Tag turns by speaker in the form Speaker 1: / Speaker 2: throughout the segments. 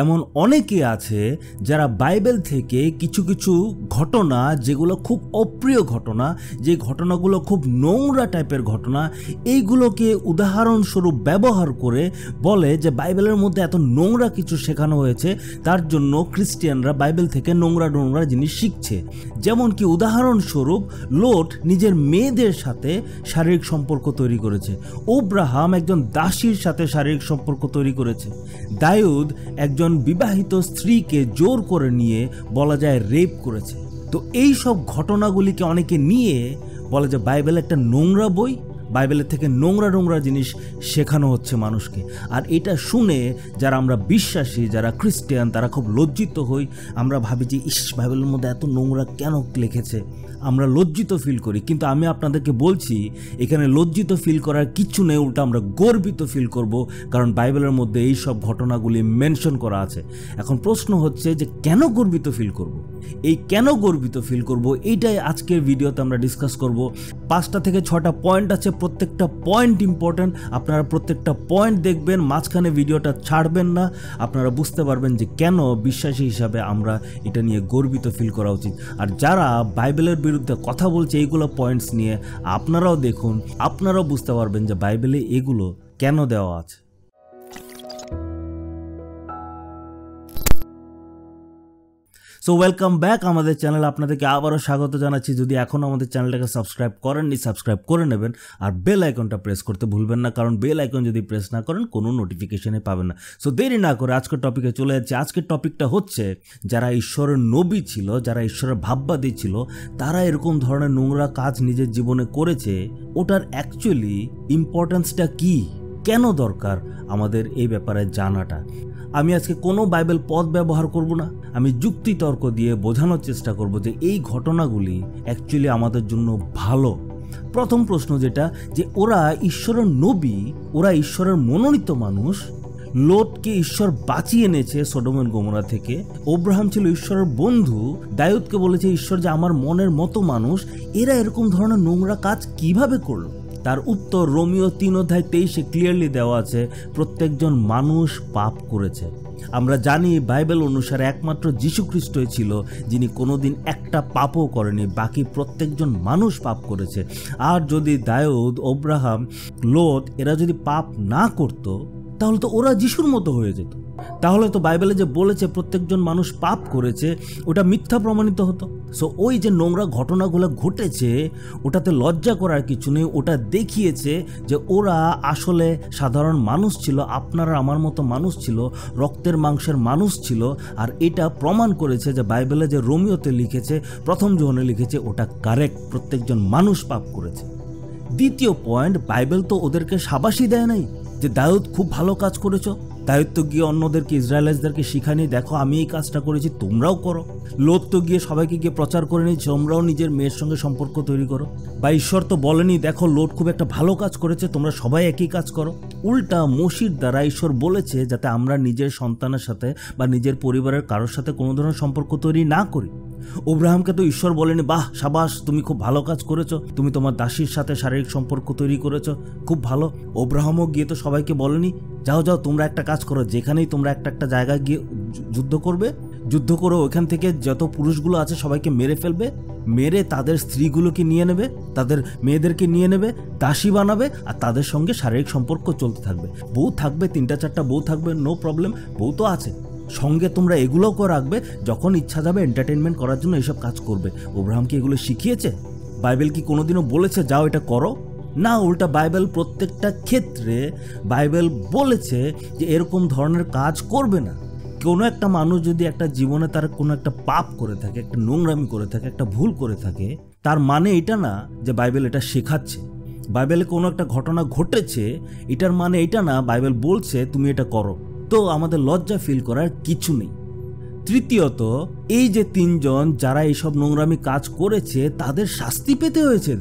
Speaker 1: এমন অনেকে আছে যারা বাইবেল থেকে কিছু কিছু ঘটনা, যেগুলো খুব অপ্রিয় ঘটনা, যে ঘটনাগুলো খুব নোংরা টাইপের ঘটনা, এইগুলোকে উদাহরণস্বরূপ ব্যবহার করে বলে যে বাইবেলের মধ্যে এত নোংরা কিছু শেখানো হয়েছে, তার জন্য খ্রিস্টিয়ানরা বাইবেল থেকে নোংরা নোংরা জিনিস শিখছে। যেমন কি উদাহরণস্বরূপ লোট নিজের মেয়েদের সাথে শারীরিক সম্পর্ক তৈরি করেছে, আব্রাহাম একজন দাসীর সাথে শারীরিক সম্পর্ক তৈরি করেছে, দাউদ একজন বিবাহিত স্ত্রীকে জোর করে নিয়ে বলা যায় রেপ করেছে। তো এই সব ঘটনাগুলিকে অনেকে নিয়ে বলে যে বাইবেল একটা নোংরা বই, বাইবেলের থেকে নোংরা নোংরা জিনিস শেখানো হচ্ছে মানুষকে। আর এটা শুনে যারা আমরা বিশ্বাসী, যারা খ্রিস্টান, তারা খুব লজ্জিত হই। আমরা ভাবি যে বাইবেলের মধ্যে এত নোংরা কেন লিখেছে, আমরা লজ্জিত ফিল করি। কিন্তু আমি আপনাদেরকে বলছি এখানে লজ্জিত ফিল করার কিছু নেই, উল্টা আমরা গর্বিত ফিল করব, কারণ বাইবেলের মধ্যে এই সব ঘটনাগুলি মেনশন করা আছে। এখন প্রশ্ন হচ্ছে যে কেন গর্বিত ফিল করব, এই কেন গর্বিত ফিল করব, এইটাই আজকের ভিডিওতে আমরা ডিসকাস করব। 5টা থেকে 6টা পয়েন্ট আছে, প্রত্যেকটা পয়েন্ট ইম্পর্টেন্ট। আপনারা প্রত্যেকটা পয়েন্ট দেখবেন, মাঝখানে ভিডিওটা ছাড়বেন না। আপনারা বুঝতে পারবেন যে কেন বিশ্বাসী হিসাবে আমরা এটা নিয়ে গর্বিত ফিল করা উচিত। আর যারা বাইবেলের বিরুদ্ধে কথা বলছে এইগুলো পয়েন্টস নিয়ে, আপনারাও দেখুন, আপনারাও বুঝতে পারবেন যে বাইবেলে এগুলো কেন দেওয়া আছে। সো ওয়েলকাম ব্যাক আমাদের চ্যানেল, আপনাদেরকে আবারও স্বাগত জানাচ্ছি। যদি এখনও আমাদের চ্যানেলটাকে সাবস্ক্রাইব করেননি, সাবস্ক্রাইব করে নেবেন। আর বেল আইকনটা প্রেস করতে ভুলবেন না, কারণ বেল আইকন যদি প্রেস না করেন কোনো নোটিফিকেশনে পাবেন না। সো দেরি না করে আজকের টপিকে চলে যাচ্ছি। আজকের টপিকটা হচ্ছে যারা ঈশ্বরের নবী ছিল, যারা ঈশ্বরের ভাববাদী ছিল, তারা এরকম ধরনের নোংরা কাজ নিজের জীবনে করেছে, ওটার অ্যাকচুয়ালি ইম্পর্টেন্সটা কি, কেন দরকার আমাদের এই ব্যাপারে জানাটা। আমি আজকে কোনো বাইবেল পদ ব্যবহার করব না, আমি যুক্তি তর্ক দিয়ে বোঝানোর চেষ্টা করব যে এই ঘটনাগুলি অ্যাকচুয়ালি আমাদের জন্য ভালো। প্রথম প্রশ্ন যেটা, যে ওরা ঈশ্বরের নবী, ওরা ঈশ্বরের মনোনীত মানুষ। লোটকে ঈশ্বর বাঁচিয়ে এনেছে সদম ও গমোরা থেকে। আব্রাহাম ছিল ঈশ্বরের বন্ধু। দাউদকে বলেছে ঈশ্বর যে আমার মনের মতো মানুষ। এরা এরকম ধরনের নোংরা কাজ কিভাবে করলো? তার উত্তর রোমিও 3:23 ক্লিয়ারলি দেওয়া আছে, প্রত্যেকজন মানুষ পাপ করেছে। আমরা জানি বাইবেল অনুসারে একমাত্র যীশু খ্রিস্টই ছিল যিনি কোনোদিন একটা পাপও করেনি, বাকি প্রত্যেকজন মানুষ পাপ করেছে। আর যদি দাউদ, আব্রাহাম, লোট এরা যদি পাপ না করত, তাহলে তো ওরা যিশুর মতো হয়ে যেত। তাহলে তো বাইবেলে যে বলেছে প্রত্যেকজন মানুষ পাপ করেছে, ওটা মিথ্যা প্রমাণিত হতো। সো ওই যে নোংরা ঘটনাগুলো ঘটেছে, ওটাতে লজ্জা করার কিছু নেই। ওটা দেখিয়েছে যে ওরা আসলে সাধারণ মানুষ ছিল, আপনারা আমার মতো মানুষ ছিল, রক্তের মাংসের মানুষ ছিল। আর এটা প্রমাণ করেছে যে বাইবেলে যে রোমিওতে লিখেছে, প্রথম যোহনে লিখেছে, ওটা কারেক্ট। প্রত্যেকজন মানুষ পাপ করেছে। দ্বিতীয় পয়েন্ট, বাইবেল তো ওদেরকে শাবাশি দেয় নাই যে দাউদ খুব ভালো কাজ করেছো। দাউদ তো গিয়ে অন্যদেরকে, ইসরায়েলিদেরকে শিখায়নি, দেখো আমি এই কাজটা করেছি, তোমরাও করো। লোট তো গিয়ে সবাইকে গিয়ে প্রচার করে নি, তোমরাও নিজের মেয়ের সঙ্গে সম্পর্ক তৈরি করো। বা ঈশ্বর তো বলেনি দেখো লোট খুব একটা ভালো কাজ করেছে, তোমরা সবাই একই কাজ করো। উল্টা মসির দ্বারা ঈশ্বর বলেছে যাতে আমরা নিজের সন্তানের সাথে বা নিজের পরিবারের কারোর সাথে কোনো ধরনের সম্পর্ক তৈরি না করি। আব্রাহামকে তো ঈশ্বর বলেনি বাহ সাবাস তুমি খুব ভালো কাজ করেছো, তুমি তোমার দাসীর সাথে শারীরিক সম্পর্ক তৈরি করেছো, খুব ভালো। আব্রাহামও গিয়ে তো সবাইকে বলেনি যাও যাও তোমরা একটা কাজ করো, যেখানেই তোমরা একটা জায়গায় গিয়ে যুদ্ধ করবে, যুদ্ধ করে ওখান থেকে যত পুরুষগুলো আছে সবাইকে মেরে ফেলবে, মেরে তাদের স্ত্রীগুলোকে নিয়ে নেবে, তাদের মেয়েদেরকে নিয়ে নেবে, দাসী বানাবে, আর তাদের সঙ্গে শারীরিক সম্পর্ক চলতে থাকবে। বউ থাকবে, 3টা-4টা বউ থাকবে, নো প্রবলেম, বউ তো আছে। সঙ্গে তোমরা এগুলোও করে রাখবে, যখন ইচ্ছা যাবে এন্টারটেনমেন্ট করার জন্য এইসব কাজ করবে। আব্রাহাম কি এগুলো শিখিয়েছে? বাইবেল কি কোনোদিনও বলেছে যাও এটা করো? না, উল্টা বাইবেল প্রত্যেকটা ক্ষেত্রে বাইবেল বলেছে যে এরকম ধরনের কাজ করবে না। কোনো একটা মানুষ যদি একটা জীবনে তার কোনো একটা পাপ করে থাকে, একটা নোংরামি করে থাকে, একটা ভুল করে থাকে, তার মানে এটা না যে বাইবেল এটা শেখাচ্ছে। বাইবেলে কোনো একটা ঘটনা ঘটেছে, এটার মানে এটা না বাইবেল বলছে তুমি এটা করো। তো আমাদের লজ্জা ফিল করার কিছু নেই। তৃতীয়ত, এই যে 3 জন যারা এইসব নোংরামি কাজ করেছে, তাদের শাস্তি পেতে হয়েছে।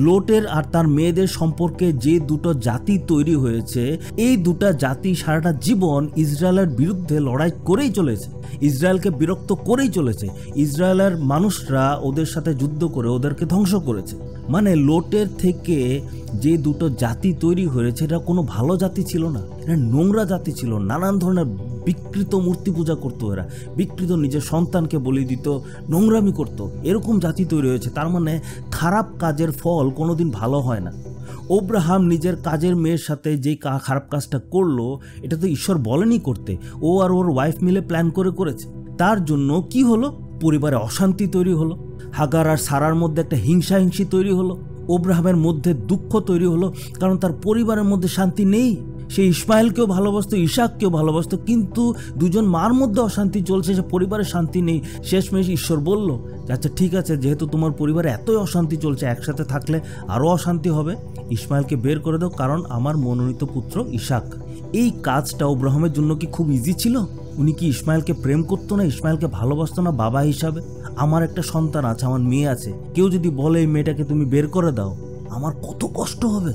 Speaker 1: লোটের আর তার মেয়েদের সম্পর্কে যে 2টো জাতি তৈরি হয়েছে, এই 2টা জাতি সারাটা জীবন ইসরায়েলের বিরুদ্ধে লড়াই করেই চলেছে, ইসরায়েলকে বিরক্ত করেই চলেছে। ইসরায়েলের মানুষরা ওদের সাথে যুদ্ধ করে ওদেরকে ধ্বংস করেছে। মানে লোটের থেকে যে 2টো জাতি তৈরি হয়েছে, এটা কোনো ভালো জাতি ছিল না, এটা নোংরা জাতি ছিল, নানান ধরনের বিকৃত মূর্তি পূজা করতো, এরা বিকৃত নিজের সন্তানকে বলি দিত, নোংরামি করতো, এরকম জাতি তৈরি হয়েছে। তার মানে খারাপ কাজের ফল কোনোদিন ভালো হয় না। আব্রাহাম নিজের কাজের মেয়ের সাথে যেই খারাপ কাজটা করলো, এটা তো ঈশ্বর বলেনি করতে, ও আর ওর ওয়াইফ মিলে প্ল্যান করে করেছে। তার জন্য কি হলো? পরিবারে অশান্তি তৈরি হলো, হাগার আর সারার মধ্যে একটা হিংসাহিংসি তৈরি হলো, আব্রাহামের মধ্যে দুঃখ তৈরি হলো, কারণ তার পরিবারের মধ্যে শান্তি নেই। সে ইসমাইলকেও ভালোবাসতো, ইসাককেও ভালোবাসতো, কিন্তু দুজন মার মধ্যে অশান্তি চলছে, সে পরিবারে শান্তি নেই। শেষমেশ ঈশ্বর বলল, আচ্ছা ঠিক আছে, যেহেতু তোমার পরিবারে এতই অশান্তি চলছে, একসাথে থাকলে আরও অশান্তি হবে, ইসমাইলকে বের করে দাও, কারণ আমার মনোনীত পুত্র ইসাক। এই কাজটা আব্রাহামের জন্য কি খুব ইজি ছিল? উনি কি ইসমাইলকে প্রেম করতো না, ইসমাইলকে ভালোবাসতো না বাবা হিসাবে? আমার একটা সন্তান আছে, আমার মেয়ে আছে, কেউ যদি বলে এই মেয়েটাকে তুমি বের করে দাও, আমার কত কষ্ট হবে,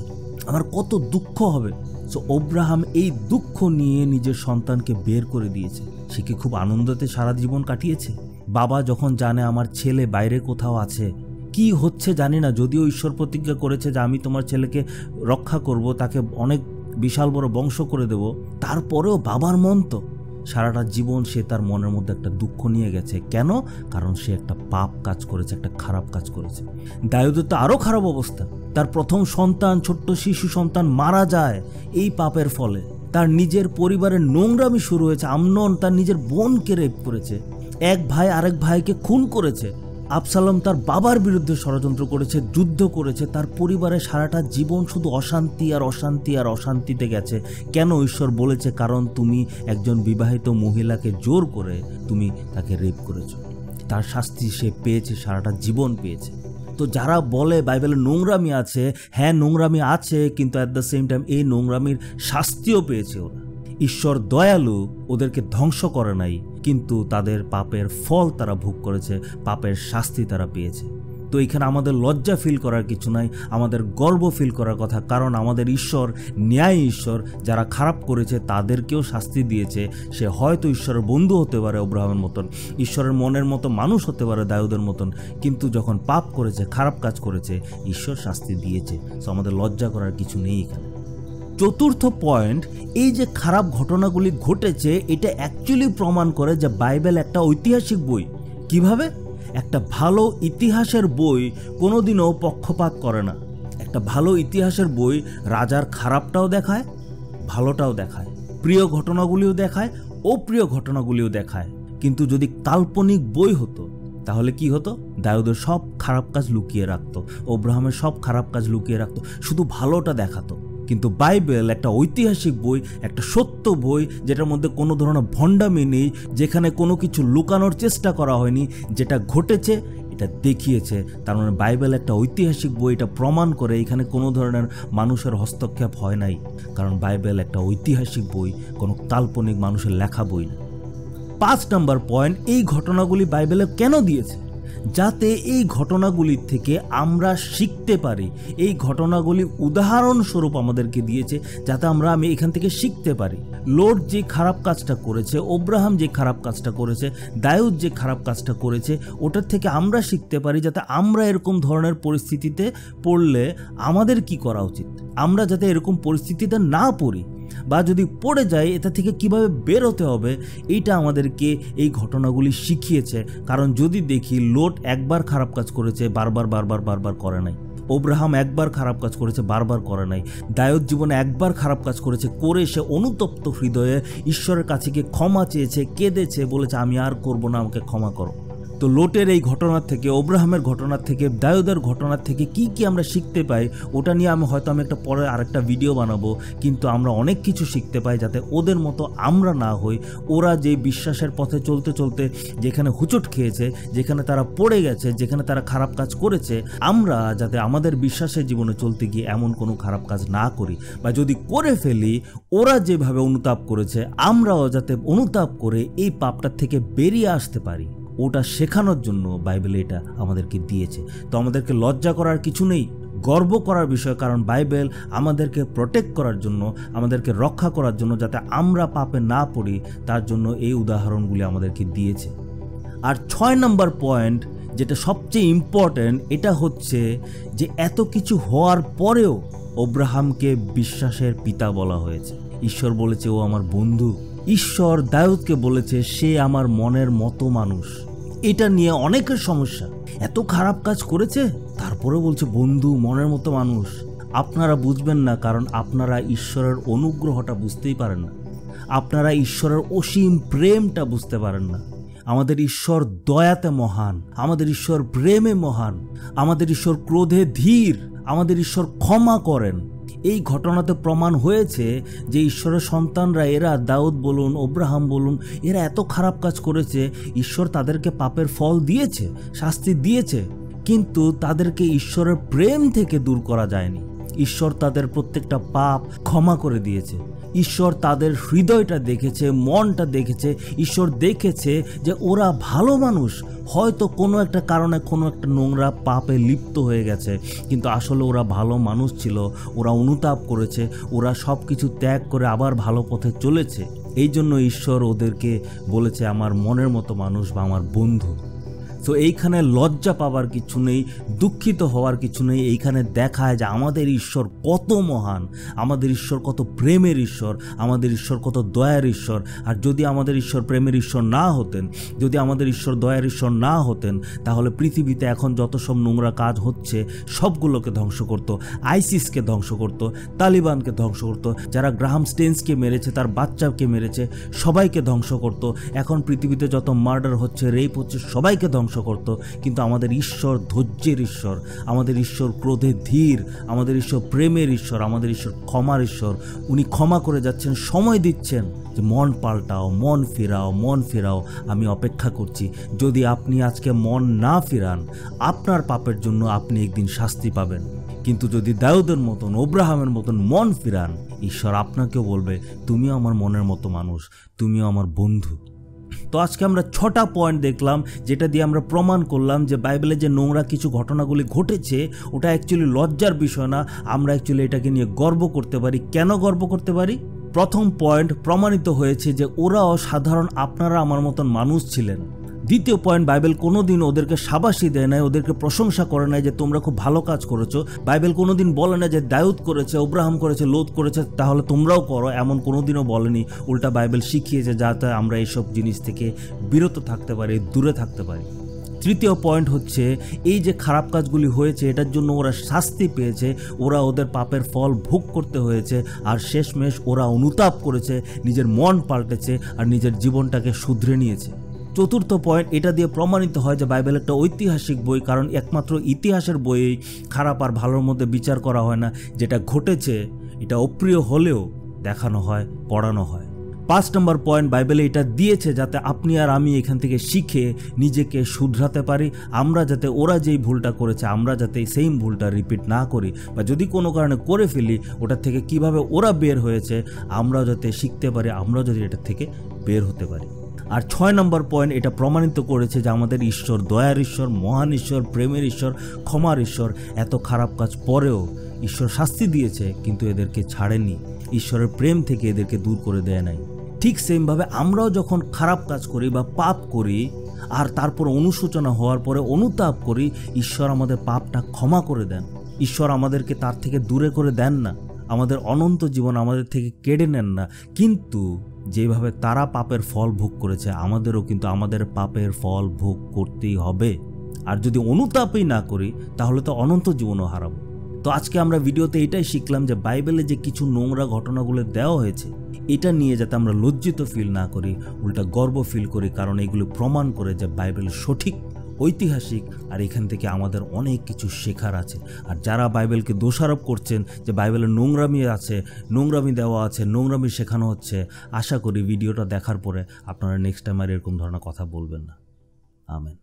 Speaker 1: আমার কত দুঃখ হবে। সো আব্রাহাম এই দুঃখ নিয়ে নিজের সন্তানকে বের করে দিয়েছে। সে কি খুব আনন্দতে সারা জীবন কাটিয়েছে? বাবা যখন জানে আমার ছেলে বাইরে কোথাও আছে, কি হচ্ছে জানি না, যদিও ঈশ্বর প্রতিজ্ঞা করেছে যে আমি তোমার ছেলেকে রক্ষা করব, তাকে অনেক বিশাল বড় বংশ করে দেব, তারপরেও বাবার মন তো সারাটা জীবন সে তার মনের মধ্যে একটা দুঃখ নিয়ে গেছে। কেন? কারণ সে একটা পাপ কাজ করেছে, একটা খারাপ কাজ করেছে। দাউদের তো আরও খারাপ অবস্থা। তার প্রথম সন্তান, ছোট্ট শিশু সন্তান মারা যায় এই পাপের ফলে। তার নিজের পরিবারের নোংরামি শুরু হয়েছে। আমনন তার নিজের বোনকে রেপ করেছে, এক ভাই আরেক ভাইকে খুন করেছে, আবসালম তার বাবার বিরুদ্ধে ষড়যন্ত্র করেছে, যুদ্ধ করেছে। তার পরিবারে সারাটা জীবন শুধু অশান্তি আর অশান্তি আর অশান্তিতে গেছে। কেন? ঈশ্বর বলেছে, কারণ তুমি একজন বিবাহিত মহিলাকে জোর করে তুমি তাকে রেপ করেছো। তার শাস্তি সে পেয়েছে, সারাটা জীবন পেয়েছে। তো যারা বলে বাইবেলে নোংরামি আছে, হ্যাঁ নোংরামি আছে, কিন্তু অ্যাট দ্য সেম টাইম এই নোংরামির শাস্তিও পেয়েছে ওরা। ঈশ্বর দয়ালু, ওদেরকে ধ্বংস করে নাই, কিন্তু তাদের পাপের ফল তারা ভোগ করেছে, পাপের শাস্তি তারা পেয়েছে। তো এখানে আমাদের লজ্জা ফিল করার কিছু নাই, আমাদের গর্ব ফিল করার কথা, কারণ আমাদের ঈশ্বর ন্যায় ঈশ্বর। যারা খারাপ করেছে তাদেরকেও শাস্তি দিয়েছে। সে হয়তো ঈশ্বরের বন্ধু হতে পারে আব্রাহামের মতন, ঈশ্বরের মনের মতো মানুষ হতে পারে দাউদের মতন, কিন্তু যখন পাপ করেছে, খারাপ কাজ করেছে, ঈশ্বর শাস্তি দিয়েছে। সো আমাদের লজ্জা করার কিছু নেই এখানে। চতুর্থ পয়েন্ট, এই যে খারাপ ঘটনাগুলি ঘটেছে, এটা অ্যাকচুয়ালি প্রমাণ করে যে বাইবেল একটা ঐতিহাসিক বই। কিভাবে? একটা ভালো ইতিহাসের বই কোনোদিনও পক্ষপাত করে না। একটা ভালো ইতিহাসের বই রাজার খারাপটাও দেখায়, ভালোটাও দেখায়, প্রিয় ঘটনাগুলিও দেখায়, অপ্রিয় ঘটনাগুলিও দেখায়। কিন্তু যদি কাল্পনিক বই হতো তাহলে কি হতো? দাউদের সব খারাপ কাজ লুকিয়ে রাখতো, আব্রাহামের সব খারাপ কাজ লুকিয়ে রাখতো, শুধু ভালোটা দেখাতো। কিন্তু বাইবেল একটা ঐতিহাসিক বই, একটা সত্য বই, যেটার মধ্যে কোনো ধরনের ভণ্ডামি নেই, যেখানে কোনো কিছু লুকানোর চেষ্টা করা হয়নি, যেটা ঘটেছে এটা দেখিয়েছে। তার মানে বাইবেল একটা ঐতিহাসিক বই, এটা প্রমাণ করে এখানে কোনো ধরনের মানুষের হস্তক্ষেপ হয় নাই, কারণ বাইবেল একটা ঐতিহাসিক বই, কোনো কাল্পনিক মানুষের লেখা বই না। 5 নম্বর পয়েন্ট, এই ঘটনাগুলি বাইবেলে কেন দিয়েছে? যাতে এই ঘটনাগুলির থেকে আমরা শিখতে পারি। এই ঘটনাগুলি উদাহরণস্বরূপ আমাদেরকে দিয়েছে, যাতে আমি এখান থেকে শিখতে পারি। লোট যে খারাপ কাজটা করেছে, আব্রাহাম যে খারাপ কাজটা করেছে, দাউদ যে খারাপ কাজটা করেছে, ওটার থেকে আমরা শিখতে পারি, যাতে আমরা এরকম ধরনের পরিস্থিতিতে পড়লে আমাদের কি করা উচিত, আমরা যাতে এরকম পরিস্থিতিতে না পড়ি, বা যদি পড়ে যায় এটা থেকে কিভাবে বের হতে হবে, এইটা আমাদেরকে এই ঘটনাগুলি শিখিয়েছে। কারণ যদি দেখি লোট একবার খারাপ কাজ করেছে, বারবার করে নাই। আব্রাহাম একবার খারাপ কাজ করেছে, বারবার করে নাই। দাউদ জীবনে একবার খারাপ কাজ করেছে, করে সে অনুতপ্ত হৃদয়ে ঈশ্বরের কাছে গিয়ে ক্ষমা চেয়েছে, কেঁদেছে, বলেছে আমি আর করব না, আমাকে ক্ষমা করো। তো লোটের এই ঘটনার থেকে, আব্রাহামের ঘটনার থেকে, দাউদের ঘটনার থেকে কি কি আমরা শিখতে পাই, ওটা নিয়ে আমি একটা পরে আরেকটা ভিডিও বানাবো। কিন্তু আমরা অনেক কিছু শিখতে পাই, যাতে ওদের মতো আমরা না হই। ওরা যে বিশ্বাসের পথে চলতে চলতে যেখানে হুচট খেয়েছে, যেখানে তারা পড়ে গেছে, যেখানে তারা খারাপ কাজ করেছে, আমরা যাতে আমাদের বিশ্বাসের জীবনে চলতে গিয়ে এমন কোনো খারাপ কাজ না করি, বা যদি করে ফেলি ওরা যেভাবে অনুতাপ করেছে, আমরাও যাতে অনুতাপ করে এই পাপটার থেকে বেরিয়ে আসতে পারি, ওটা শেখানোর জন্য বাইবেলে এটা আমাদেরকে দিয়েছে। তো আমাদেরকে লজ্জা করার কিছু নেই, গর্ব করার বিষয়, কারণ বাইবেল আমাদেরকে প্রোটেক্ট করার জন্য, আমাদেরকে রক্ষা করার জন্য, যাতে আমরা পাপে না পড়ি, তার জন্য এই উদাহরণগুলি আমাদেরকে দিয়েছে। আর 6 নম্বর পয়েন্ট, যেটা সবচেয়ে ইম্পর্ট্যান্ট, এটা হচ্ছে যে এত কিছু হওয়ার পরেও আব্রাহামকে বিশ্বাসের পিতা বলা হয়েছে। ঈশ্বর বলেছে ও আমার বন্ধু, ঈশ্বর দাউদকে বলেছে সে আমার মনের মতো মানুষ। এটা নিয়ে অনেকের সমস্যা, এত খারাপ কাজ করেছে তারপরে বলছে বন্ধু মনের মতো মানুষ। আপনারা বুঝবেন না, কারণ আপনারা ঈশ্বরের অনুগ্রহটা বুঝতেই পারেন না, আপনারা ঈশ্বরের অসীম প্রেমটা বুঝতে পারেন না। আমাদের ঈশ্বর দয়াতে মহান, আমাদের ঈশ্বর প্রেমে মহান, আমাদের ঈশ্বর ক্রোধে ধীর, আমাদের ঈশ্বর ক্ষমা করেন। এই ঘটনাতে প্রমাণ হয়েছে যে ঈশ্বরের সন্তানরা, এরা দাউদ বলুন, আব্রাহাম বলুন, এরা এত খারাপ কাজ করেছে, ঈশ্বর তাদেরকে পাপের ফল দিয়েছে, শাস্তি দিয়েছে, কিন্তু তাদেরকে ঈশ্বরের প্রেম থেকে দূর করা যায়নি। ঈশ্বর তাদের প্রত্যেকটা পাপ ক্ষমা করে দিয়েছে। ঈশ্বর তাদের হৃদয়টা দেখেছে, মনটা দেখেছে। ঈশ্বর দেখেছে যে ওরা ভালো মানুষ, হয়তো কোনো একটা কারণে কোনো একটা নোংরা পাপে লিপ্ত হয়ে গেছে, কিন্তু আসলে ওরা ভালো মানুষ ছিল। ওরা অনুতাপ করেছে, ওরা সব কিছু ত্যাগ করে আবার ভালো পথে চলেছে। এই জন্য ঈশ্বর ওদেরকে বলেছে আমার মনের মতো মানুষ বা আমার বন্ধু। তো এইখানে লজ্জা পাবার কিছু নেই, দুঃখিত হওয়ার কিছু নেই। এইখানে দেখায় যে আমাদের ঈশ্বর কত মহান, আমাদের ঈশ্বর কত প্রেমের ঈশ্বর, আমাদের ঈশ্বর কত দয়ার ঈশ্বর। আর যদি আমাদের ঈশ্বর প্রেমের ঈশ্বর না হতেন, যদি আমাদের ঈশ্বর দয়ার ঈশ্বর না হতেন, তাহলে পৃথিবীতে এখন যত সব নোংরা কাজ হচ্ছে সবগুলোকে ধ্বংস করত। আইসিসকে ধ্বংস করত, তালিবানকে ধ্বংস করত, যারা গ্রাহাম স্টেন্সকে মেরেছে, তার বাচ্চাকে মেরেছে, সবাইকে ধ্বংস করত। এখন পৃথিবীতে যত মার্ডার হচ্ছে, রেপ হচ্ছে, সবাইকে ধ্বংস করত। কিন্তু আমাদের ঈশ্বর ধৈর্যের ঈশ্বর, আমাদের ঈশ্বর ক্রোধে ধীর, আমাদের ঈশ্বর প্রেমের ঈশ্বর, আমাদের ঈশ্বর ক্ষমার ঈশ্বর। উনি ক্ষমা করে যাচ্ছেন, সময় দিচ্ছেন যে মন পাল্টাও, মন ফিরাও, মন ফিরাও, আমি অপেক্ষা করছি। যদি আপনি আজকে মন না ফিরান, আপনার পাপের জন্য আপনি একদিন শাস্তি পাবেন। কিন্তু যদি দাউদের মতন, আব্রাহামের মতন মন ফিরান, ঈশ্বর আপনাকেও বলবে তুমিও আমার মনের মতো মানুষ, তুমিও আমার বন্ধু। তো আজকে আমরা 6টা পয়েন্ট দেখলাম, যেটা দিয়ে আমরা প্রমাণ করলাম যে বাইবেলে যে নোংরা কিছু ঘটনাগুলি ঘটেছে ওটা অ্যাকচুয়ালি লজ্জার বিষয় না। আমরা অ্যাকচুয়ালি এটাকে নিয়ে গর্ব করতে পারি। কেন গর্ব করতে পারি? প্রথম পয়েন্ট, প্রমাণিত হয়েছে যে ওরাও সাধারণ আপনারা আমার মতন মানুষ ছিলেন। দ্বিতীয় পয়েন্ট, বাইবেল কোনোদিন ওদেরকে শাবাশি দেয় নাই, ওদেরকে প্রশংসা করে নাই যে তোমরা খুব ভালো কাজ করেছো। বাইবেল কোনোদিন বলে না যে দাউদ করেছে, আব্রাহাম করেছে, লোত করেছে, তাহলে তোমরাও করো, এমন কোনোদিনও বলেনি। উল্টা বাইবেল শিখিয়েছে যাতে আমরা এইসব জিনিস থেকে বিরত থাকতে পারি, দূরে থাকতে পারি। তৃতীয় পয়েন্ট হচ্ছে এই যে খারাপ কাজগুলি হয়েছে এটার জন্য ওরা শাস্তি পেয়েছে, ওরা ওদের পাপের ফল ভোগ করতে হয়েছে, আর শেষমেশ ওরা অনুতাপ করেছে, নিজের মন পাল্টেছে আর নিজের জীবনটাকে শুধরে নিয়েছে। চতুর্থ পয়েন্ট, এটা দিয়ে প্রমাণিত হয় যে বাইবেল একটা ঐতিহাসিক বই, কারণ একমাত্র ইতিহাসের বইয়েই খারাপ আর ভালোর মধ্যে বিচার করা হয় না। যেটা ঘটেছে এটা অপ্রিয় হলেও দেখানো হয়, পড়ানো হয়। 5 নম্বর পয়েন্ট, বাইবেলে এটা দিয়েছে যাতে আপনি আর আমি এখান থেকে শিখে নিজেকে শুধরাতে পারি। আমরা যাতে ওরা যেই ভুলটা করেছে আমরা যাতে সেম ভুলটা রিপিট না করি, বা যদি কোনো কারণে করে ফেলি ওটা থেকে কিভাবে ওরা বের হয়েছে আমরাও যাতে শিখতে পারি, আমরাও যদি এটা থেকে বের হতে পারি। আর 6 নম্বর পয়েন্ট, এটা প্রমাণিত করেছে যে আমাদের ঈশ্বর দয়ার ঈশ্বর, মহান ঈশ্বর, প্রেমের ঈশ্বর, ক্ষমার ঈশ্বর। এত খারাপ কাজ পরেও ঈশ্বর শাস্তি দিয়েছে, কিন্তু এদেরকে ছাড়েনি, ঈশ্বরের প্রেম থেকে এদেরকে দূর করে দেয় নাই। ঠিক সেমভাবে আমরাও যখন খারাপ কাজ করি বা পাপ করি আর তারপর অনুশোচনা হওয়ার পরে অনুতাপ করি, ঈশ্বর আমাদের পাপটা ক্ষমা করে দেন। ঈশ্বর আমাদেরকে তার থেকে দূরে করে দেন না, আমাদের অনন্ত জীবন আমাদের থেকে কেড়ে নেন না। কিন্তু যেভাবে তারা পাপের ফল ভোগ করেছে আমাদেরও কিন্তু আমাদের পাপের ফল ভোগ করতেই হবে। আর যদি অনুতাপই না করি তাহলে তো অনন্ত জীবনও হারাবো। তো আজকে আমরা ভিডিওতে এটাই শিখলাম যে বাইবেলে যে কিছু নোংরা ঘটনাগুলো দেওয়া হয়েছে এটা নিয়ে যাতে আমরা লজ্জিত ফিল না করি, উল্টা গর্ব ফিল করি, কারণ এগুলো প্রমাণ করে যে বাইবেল সঠিক, ঐতিহাসিক, আর এখান থেকে আমাদের অনেক কিছু শেখার আছে। আর যারা বাইবেলকে দোষারোপ করছেন যে বাইবেলে নোংরামি আছে, নোংরামি দেওয়া আছে, নোংরামি শেখানো হচ্ছে, আশা করি ভিডিওটা দেখার পরে আপনারা নেক্সট টাইম আর এরকম ধরনের কথা বলবেন না। আমেন।